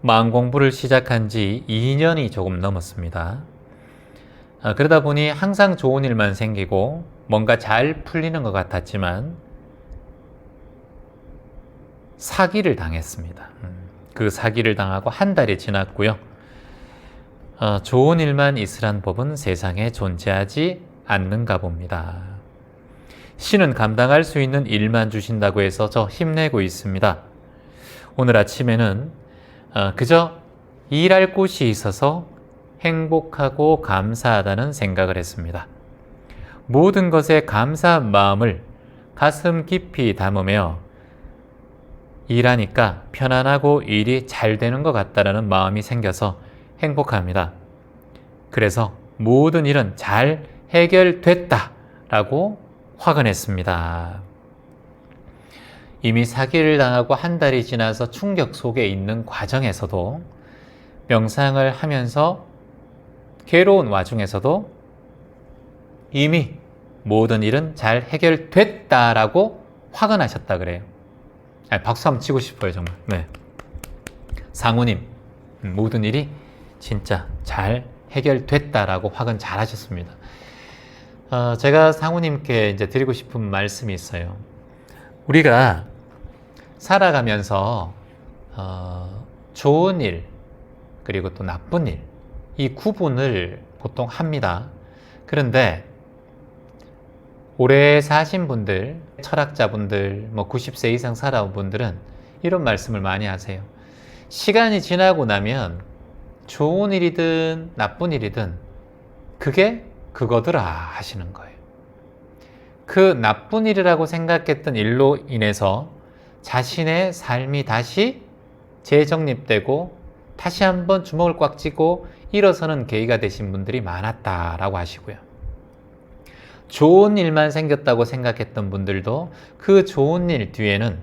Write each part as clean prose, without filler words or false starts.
마음 공부를 시작한 지 2년이 조금 넘었습니다. 그러다 보니 항상 좋은 일만 생기고 뭔가 잘 풀리는 것 같았지만 사기를 당했습니다. 그 사기를 당하고 한 달이 지났고요. 좋은 일만 있으란 법은 세상에 존재하지 않는가 봅니다. 신은 감당할 수 있는 일만 주신다고 해서 저 힘내고 있습니다. 오늘 아침에는 그저 일할 곳이 있어서 행복하고 감사하다는 생각을 했습니다. 모든 것에 감사한 마음을 가슴 깊이 담으며 일하니까 편안하고 일이 잘 되는 것 같다는 마음이 생겨서 행복합니다. 그래서 모든 일은 잘 해결됐다라고 화근했습니다. 이미 사기를 당하고 한 달이 지나서 충격 속에 있는 과정에서도 명상을 하면서 괴로운 와중에서도 이미 모든 일은 잘 해결됐다라고 화근하셨다 그래요. 박수 한번 치고 싶어요, 정말. 네. 상우님, 모든 일이 진짜 잘 해결됐다라고 화근 잘 하셨습니다. 제가 상우님께 이제 드리고 싶은 말씀이 있어요. 우리가 살아가면서 좋은 일 그리고 또 나쁜 일, 이 구분을 보통 합니다. 그런데 오래 사신 분들, 철학자분들, 90세 이상 살아온 분들은 이런 말씀을 많이 하세요. 시간이 지나고 나면 좋은 일이든 나쁜 일이든 그게 그거더라 하시는 거예요. 그 나쁜 일이라고 생각했던 일로 인해서 자신의 삶이 다시 재정립되고 다시 한번 주먹을 꽉 쥐고 일어서는 계기가 되신 분들이 많았다라고 하시고요. 좋은 일만 생겼다고 생각했던 분들도 그 좋은 일 뒤에는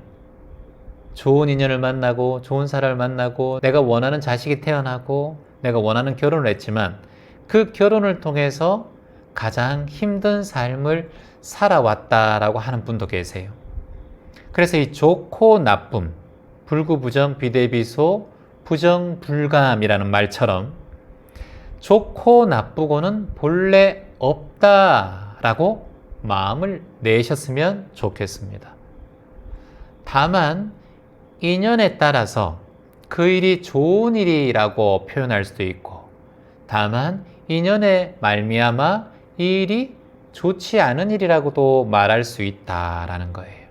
좋은 인연을 만나고 좋은 사람을 만나고 내가 원하는 자식이 태어나고 내가 원하는 결혼을 했지만 그 결혼을 통해서 가장 힘든 삶을 살아왔다라고 하는 분도 계세요. 그래서 이 좋고 나쁨, 불구부정, 비대비소, 부정불감이라는 말처럼 좋고 나쁘고는 본래 없다라고 마음을 내셨으면 좋겠습니다. 다만 인연에 따라서 그 일이 좋은 일이라고 표현할 수도 있고 다만 인연에 말미암아 이 일이 좋지 않은 일이라고도 말할 수 있다라는 거예요.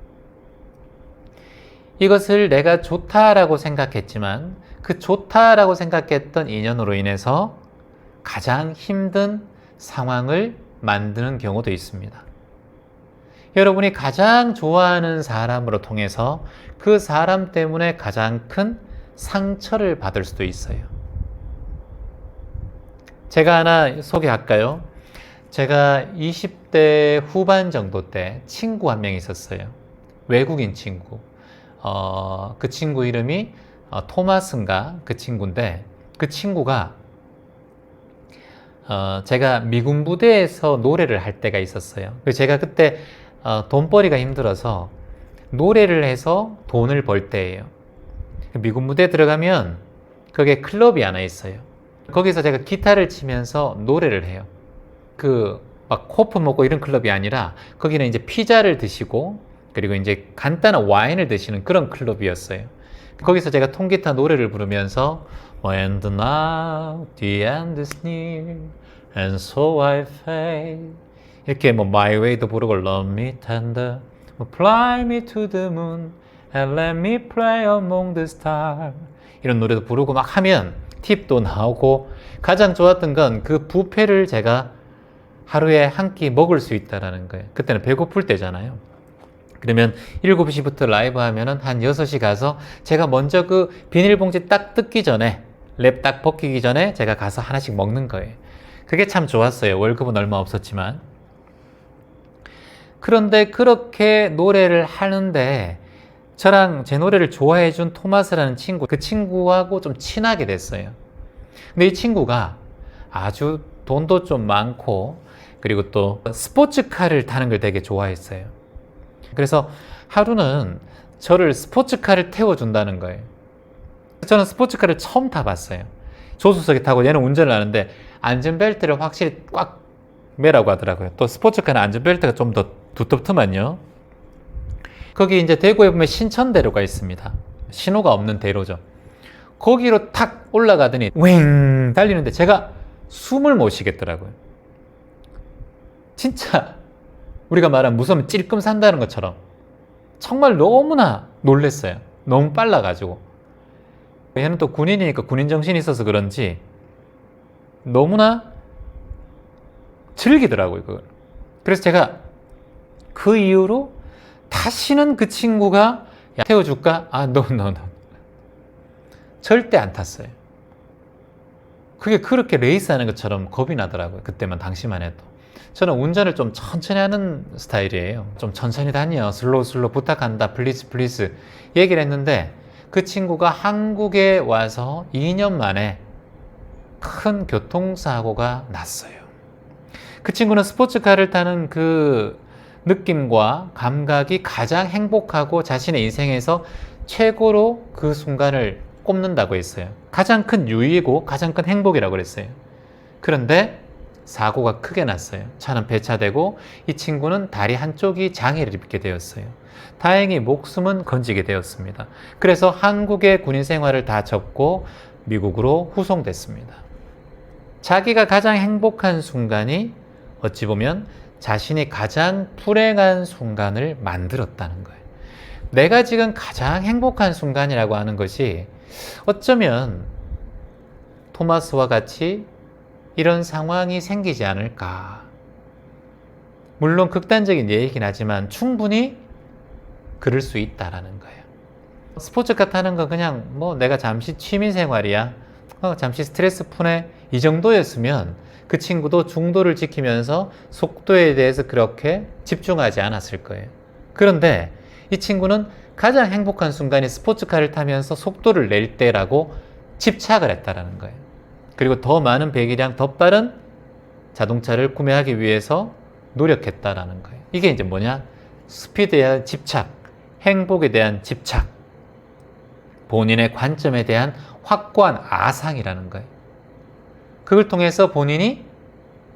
이것을 내가 좋다라고 생각했지만 그 좋다라고 생각했던 인연으로 인해서 가장 힘든 상황을 만드는 경우도 있습니다. 여러분이 가장 좋아하는 사람으로 통해서 그 사람 때문에 가장 큰 상처를 받을 수도 있어요. 제가 하나 소개할까요? 제가 20대 후반 정도 때 친구 한 명 있었어요. 외국인 친구. 그 친구 이름이 토마스인가 그 친구인데 그 친구가 제가 미군 부대에서 노래를 할 때가 있었어요. 제가 그때 돈벌이가 힘들어서 노래를 해서 돈을 벌 때예요. 미군 부대에 들어가면 거기에 클럽이 하나 있어요. 거기서 제가 기타를 치면서 노래를 해요. 막 코프 먹고 이런 클럽이 아니라 거기는 이제 피자를 드시고 그리고 이제 간단한 와인을 드시는 그런 클럽이었어요. 거기서 제가 통기타 노래를 부르면서 And now the end is near and so I fade 이렇게 My Way도 부르고 Love me tender Fly me to the moon and let me play among the stars 이런 노래도 부르고 막 하면 팁도 나오고 가장 좋았던 건 그 뷔페를 제가 하루에 한 끼 먹을 수 있다는 거예요. 그때는 배고플 때잖아요. 그러면 7시부터 라이브 하면은 한 6시 가서 제가 먼저 그 비닐봉지 딱 뜯기 전에 랩 딱 벗기기 전에 제가 가서 하나씩 먹는 거예요. 그게 참 좋았어요. 월급은 얼마 없었지만. 그런데 그렇게 노래를 하는데 저랑 제 노래를 좋아해 준 토마스라는 친구, 그 친구하고 좀 친하게 됐어요. 근데 이 친구가 아주 돈도 좀 많고 그리고 또 스포츠카를 타는 걸 되게 좋아했어요. 그래서 하루는 저를 스포츠카를 태워준다는 거예요. 저는 스포츠카를 처음 타봤어요. 조수석에 타고 얘는 운전을 하는데 안전벨트를 확실히 꽉 매라고 하더라고요. 또 스포츠카는 안전벨트가 좀 더 두텁더만요. 거기 이제 대구에 보면 신천대로가 있습니다. 신호가 없는 대로죠. 거기로 탁 올라가더니 웽 달리는데 제가 숨을 못 쉬겠더라고요. 진짜 우리가 말하면 무서우면 찔끔 산다는 것처럼 정말 너무나 놀랬어요. 너무 빨라가지고. 얘는 또 군인이니까 군인 정신이 있어서 그런지 너무나 즐기더라고요, 그걸. 그래서 제가 그 이후로 다시는 그 친구가 야, 태워줄까? 아, no. 절대 안 탔어요. 그게 그렇게 레이스하는 것처럼 겁이 나더라고요. 그때만 당시만 해도. 저는 운전을 좀 천천히 하는 스타일이에요. 좀 천천히 다녀. 슬로우 부탁한다. 플리즈. 얘기를 했는데 그 친구가 한국에 와서 2년 만에 큰 교통사고가 났어요. 그 친구는 스포츠카를 타는 그 느낌과 감각이 가장 행복하고 자신의 인생에서 최고로 그 순간을 꼽는다고 했어요. 가장 큰 유의이고 가장 큰 행복이라고 그랬어요. 그런데 사고가 크게 났어요. 차는 배차되고 이 친구는 다리 한쪽이 장애를 입게 되었어요. 다행히 목숨은 건지게 되었습니다. 그래서 한국의 군인 생활을 다 접고 미국으로 후송됐습니다. 자기가 가장 행복한 순간이 어찌 보면 자신이 가장 불행한 순간을 만들었다는 거예요. 내가 지금 가장 행복한 순간이라고 하는 것이 어쩌면 토마스와 같이 이런 상황이 생기지 않을까. 물론 극단적인 얘기긴 하지만 충분히 그럴 수 있다라는 거예요. 스포츠카 타는 건 그냥 뭐 내가 잠시 취미생활이야. 잠시 스트레스 푸네. 이 정도였으면 그 친구도 중도를 지키면서 속도에 대해서 그렇게 집중하지 않았을 거예요. 그런데 이 친구는 가장 행복한 순간이 스포츠카를 타면서 속도를 낼 때라고 집착을 했다라는 거예요. 그리고 더 많은 배기량, 더 빠른 자동차를 구매하기 위해서 노력했다라는 거예요. 이게 이제 뭐냐? 스피드에 대한 집착, 행복에 대한 집착, 본인의 관점에 대한 확고한 아상이라는 거예요. 그걸 통해서 본인이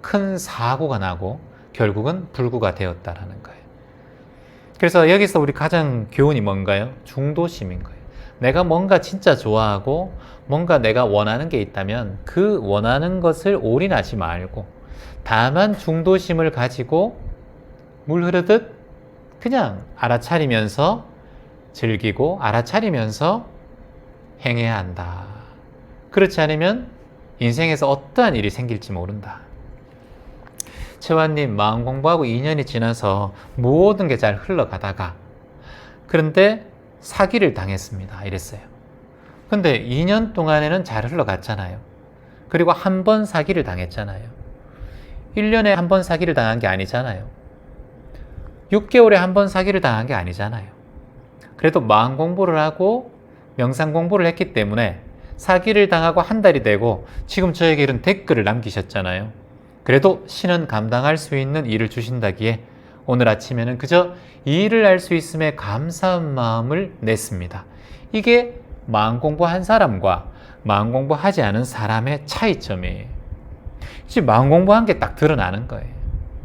큰 사고가 나고 결국은 불구가 되었다라는 거예요. 그래서 여기서 우리 가장 교훈이 뭔가요? 중도심인 거예요. 내가 뭔가 진짜 좋아하고 뭔가 내가 원하는 게 있다면 그 원하는 것을 올인하지 말고 다만 중도심을 가지고 물 흐르듯 그냥 알아차리면서 즐기고 알아차리면서 행해야 한다. 그렇지 않으면 인생에서 어떠한 일이 생길지 모른다. 채환님, 마음 공부하고 2년이 지나서 모든 게 잘 흘러가다가 그런데 사기를 당했습니다. 이랬어요. 근데 2년 동안에는 잘 흘러갔잖아요. 그리고 한 번 사기를 당했잖아요. 1년에 한 번 사기를 당한 게 아니잖아요. 6개월에 한 번 사기를 당한 게 아니잖아요. 그래도 마음 공부를 하고 명상 공부를 했기 때문에 사기를 당하고 한 달이 되고 지금 저에게 이런 댓글을 남기셨잖아요. 그래도 신은 감당할 수 있는 일을 주신다기에 오늘 아침에는 그저 이 일을 할 수 있음에 감사한 마음을 냈습니다. 이게 마음 공부한 사람과 마음 공부하지 않은 사람의 차이점이에요. 이제 마음 공부한 게 딱 드러나는 거예요.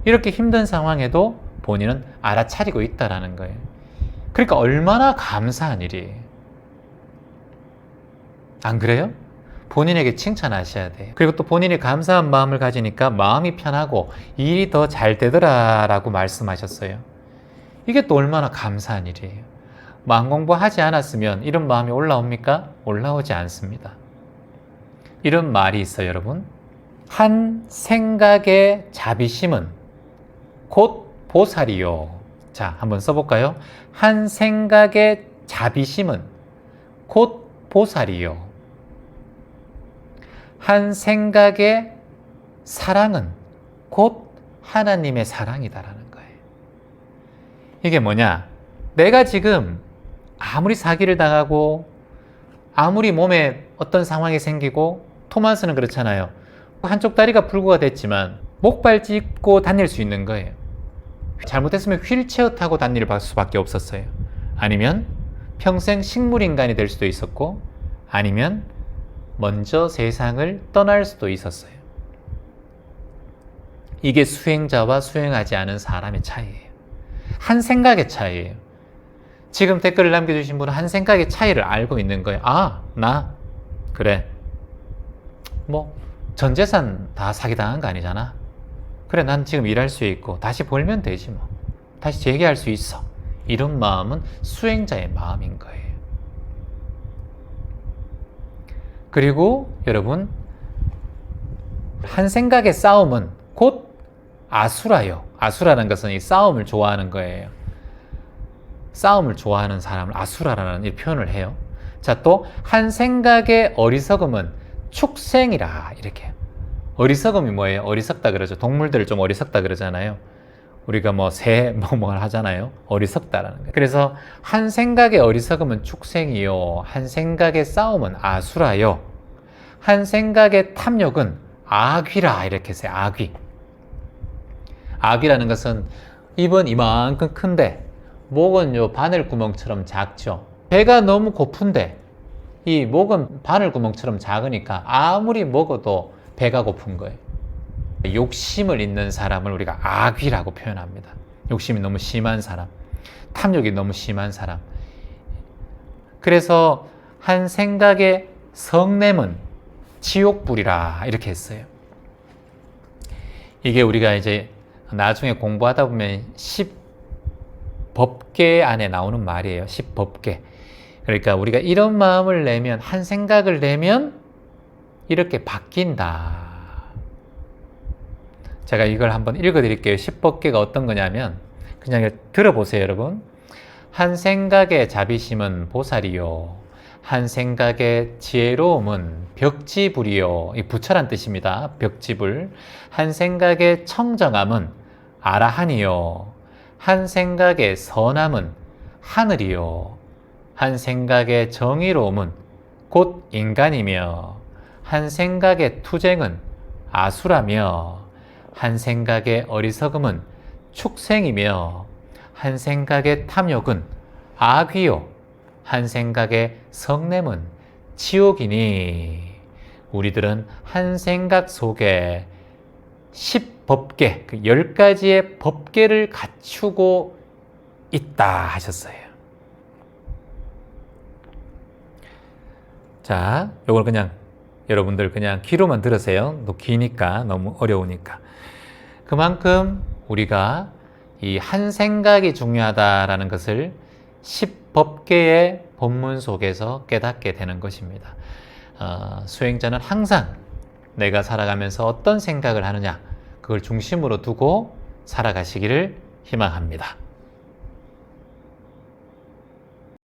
이렇게 힘든 상황에도 본인은 알아차리고 있다라는 거예요. 그러니까 얼마나 감사한 일이에요. 안 그래요? 본인에게 칭찬하셔야 돼요. 그리고 또 본인이 감사한 마음을 가지니까 마음이 편하고 일이 더 잘 되더라 라고 말씀하셨어요. 이게 또 얼마나 감사한 일이에요. 마음 공부하지 않았으면 이런 마음이 올라옵니까? 올라오지 않습니다. 이런 말이 있어요, 여러분. 한 생각의 자비심은 곧 보살이요. 자, 한번 써볼까요? 한 생각의 자비심은 곧 보살이요. 한 생각의 사랑은 곧 하나님의 사랑이다라는 거예요. 이게 뭐냐? 내가 지금 아무리 사기를 당하고 아무리 몸에 어떤 상황이 생기고 토마스는 그렇잖아요. 한쪽 다리가 불구가 됐지만 목발 짚고 다닐 수 있는 거예요. 잘못했으면 휠체어 타고 다닐 수밖에 없었어요. 아니면 평생 식물인간이 될 수도 있었고 아니면 먼저 세상을 떠날 수도 있었어요. 이게 수행자와 수행하지 않은 사람의 차이예요. 한 생각의 차이예요. 지금 댓글을 남겨주신 분은 한 생각의 차이를 알고 있는 거예요. 아, 나 그래 뭐 전 재산 다 사기당한 거 아니잖아. 그래, 난 지금 일할 수 있고 다시 벌면 되지 뭐. 다시 재기할 수 있어. 이런 마음은 수행자의 마음인 거예요. 그리고 여러분, 한 생각의 싸움은 곧 아수라요. 아수라는 것은 이 싸움을 좋아하는 거예요. 싸움을 좋아하는 사람을 아수라라는 이 표현을 해요. 자, 또 한 생각의 어리석음은 축생이라 이렇게. 어리석음이 뭐예요? 어리석다 그러죠. 동물들을 좀 어리석다 그러잖아요. 우리가 뭐 새 뭐 하잖아요. 어리석다라는 거예요. 그래서 한 생각의 어리석음은 축생이요, 한 생각의 싸움은 아수라요, 한 생각의 탐욕은 악귀라 이렇게 했어요. 악귀. 악귀라는 것은 입은 이만큼 큰데 목은 요 바늘구멍처럼 작죠. 배가 너무 고픈데 이 목은 바늘구멍처럼 작으니까 아무리 먹어도 배가 고픈 거예요. 욕심을 있는 사람을 우리가 악귀라고 표현합니다. 욕심이 너무 심한 사람, 탐욕이 너무 심한 사람. 그래서 한 생각의 성냄은 지옥불이라 이렇게 했어요. 이게 우리가 이제 나중에 공부하다 보면 10법계 안에 나오는 말이에요. 10법계. 그러니까 우리가 이런 마음을 내면, 한 생각을 내면 이렇게 바뀐다. 제가 이걸 한번 읽어드릴게요. 10법계가 어떤 거냐면, 그냥 들어보세요, 여러분. 한 생각의 자비심은 보살이요, 한 생각의 지혜로움은 벽지불이요. 이 부처란 뜻입니다. 벽지불. 한 생각의 청정함은 아라한이요, 한 생각의 선함은 하늘이요, 한 생각의 정의로움은 곧 인간이며, 한 생각의 투쟁은 아수라며, 한 생각의 어리석음은 축생이며, 한 생각의 탐욕은 악귀요, 한 생각의 성냄은 지옥이니, 우리들은 한 생각 속에 10법계, 그 10가지의 법계를 갖추고 있다 하셨어요. 자, 요걸 그냥 여러분들 그냥 귀로만 들으세요. 또 기니까, 너무 어려우니까. 그만큼 우리가 이 한 생각이 중요하다라는 것을 10법계의 본문 속에서 깨닫게 되는 것입니다. 수행자는 항상 내가 살아가면서 어떤 생각을 하느냐, 그걸 중심으로 두고 살아가시기를 희망합니다.